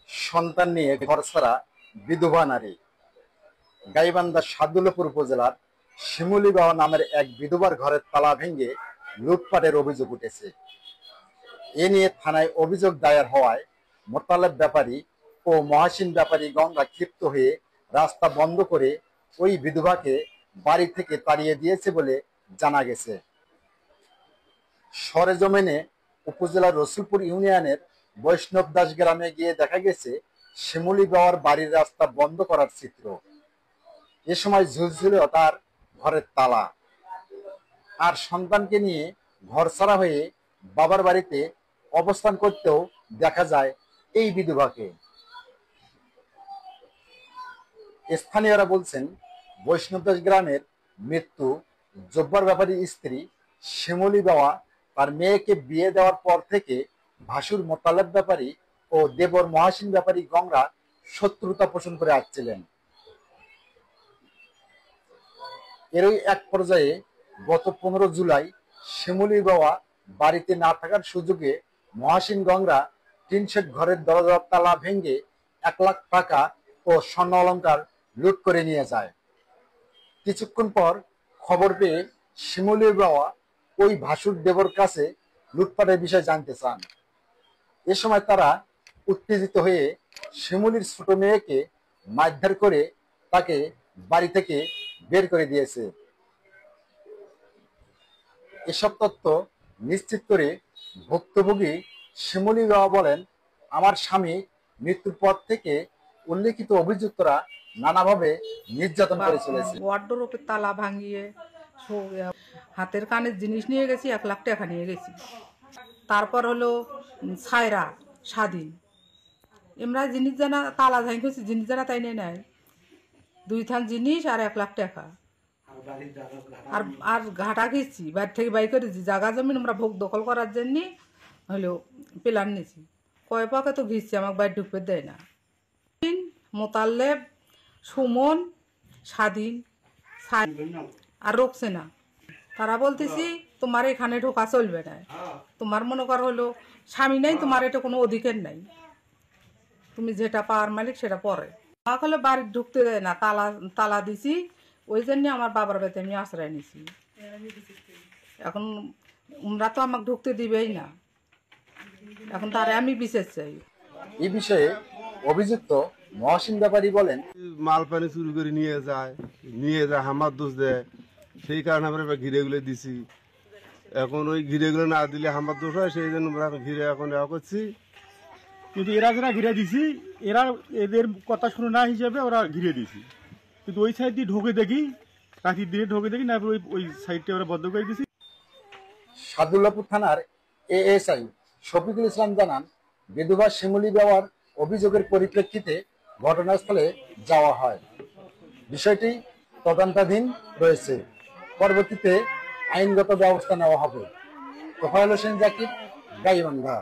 সন্তান নিয়ে ঘরছাড়া বিধবা নারী। গাইবান্ধার সাদুল্লাপুর উপজেলার শিমুলিগাঁও নামের এক বিধবার ঘরের তালা ভেঙে লুটপাটের অভিযোগ উঠেছে। এ নিয়ে থানায় অভিযোগ দায়ের হওয়ায় মোতালেব ব্যাপারী ও মহাসিন ব্যাপারী গঙ্গা ক্ষিপ্ত হয়ে রাস্তা বন্ধ করে ওই বিধবাকে বাড়ি থেকে তাড়িয়ে দিয়েছে বলে জানা গেছে। সরেজমিনে উপজেলার রসুলপুর ইউনিয়নের বৈষ্ণব দাস গ্রামে গিয়ে দেখা গেছে শিমুলিগাঁওর বাড়ির রাস্তা বন্ধ করার চিত্র। এ সময় ঝুলছিল তার ঘরের তালা। আর সন্তানকে নিয়ে ঘরছাড়া হয়ে বাবার বাড়িতে অবস্থান করতেও দেখা যায় এই বিধবাকে। স্থানীয়রা বলছেন, বৈষ্ণবদাস গ্রামের মৃত্যু জব্বার ব্যাপারীর স্ত্রী শিমুলি বাওয়া তার মেয়েকে বিয়ে দেওয়ার পর থেকে ভাসুর মোতালেব ব্যাপারী ও দেবর মহাসিন ব্যাপারী গঙ্গা শত্রুতা পোষণ করে আসছিলেন। এরই এক পর্যায়ে গত 15 জুলাই শিমুলি বাওয়া বাড়িতে না থাকার সুযোগে মহাসিন গঙ্গা টিনশেড ঘরের দরজার তালা ভেঙে 1 লাখ টাকা ও স্বর্ণ অলংকার লুট করে নিয়ে যায়। কিছুক্ষণ পর খবর পেয়ে শিমুলি বাওয়া ওই ভাসুর দেবর কাছে লুটপাটের বিষয় জানতে চান। এ সময় তারা উত্তেজিত হয়ে শিমুলির ছোট মেয়েকে মারধর করে তাকে বাড়ি থেকে বের করে দিয়েছে। এসব তথ্য নিশ্চিত করে ভুক্তভোগী শিমুলি বাওয়া বলেন, আমার স্বামী মৃত্যুর পর থেকে উল্লেখিত অভিযুক্তরা নানাভাবে নির্যাতন করে চলেছে। ওয়ার্ডরোবের তালা ভাঙিয়ে হাতের কানের জিনিস নিয়ে গেছি, 1 লাখ টাকা নিয়ে গেছি। তারপর হলো ছায়রা স্বাধীন এমরা জিনিস জানা তালা ভাঙিয়েছি, জিনিস জানা তাই নিয়ে নেয় 2 থান জিনিস আর 1 লাখ টাকা। আর ঘাটা খেয়েছি, বাড়ি থেকে বাই করেছি জায়গা জমিন আমরা ভোগ দখল করার জন্য হলো প্ল্যান নিয়েছি। কয় পাকে তো ঘিরছি, আমাকে বাড়ি ঢুকতে দেয় না। মোতালেব, সুমন, স্বাধীন আর রোকসেনা তারা বলতেছি তোমার এখানে ঢোকা চলবে না, তোমার মনে কর হলো স্বামী নেই, তোমার এটা কোনো অধিকার নাই, তুমি যেটা পাওয়ার মালিক সেটা পরে। আমাকে হলো বাড়ি ঢুকতে দেয় না, তালা দিছি। ওই জন্য আমার বাবার বাড়িতে আমি আশ্রয় নিছি। এখন ওরা তো আমাকে ঢুকতে দিবেই না, এখন তারে আমি বিশেষ চাই। এই বিষয়ে অভিযুক্ত মহাসিন ব্যাপারী বলেন, মাল পানি চুরি করে নিয়ে যায় হামার দোষ দেয়, সেই কারণে আমরা ঘিরেগুলো দিছি। এখন ওই ঘিরেগুলো না দিলে হামার দোষ হয়, সেই জন্য আমরা ঘিরে এখন করছি। কিন্তু এরা যারা ঘিরে দিছি, এরা এদের কথা শুনে না হিসেবে ওরা ঘিরে দিছি। কিন্তু ওই সাইড দিয়ে ঢোকে দেখি, রাতের দিনে ঢোকে দেখি না, ওই সাইডটা ওরা বন্ধ করে দিছি। সাদুল্লাপুর থানার এএসআই শফিকুল ইসলাম জানান, বিধবা শিমুলি বাওয়ার অভিযোগের পরিপ্রেক্ষিতে ঘটনাস্থলে যাওয়া হয়। বিষয়টি তদন্তাধীন রয়েছে, পরবর্তীতে আইনগত ব্যবস্থা নেওয়া হবে। তোফায়েল হোসেন জাকির, গাইবান্ধা।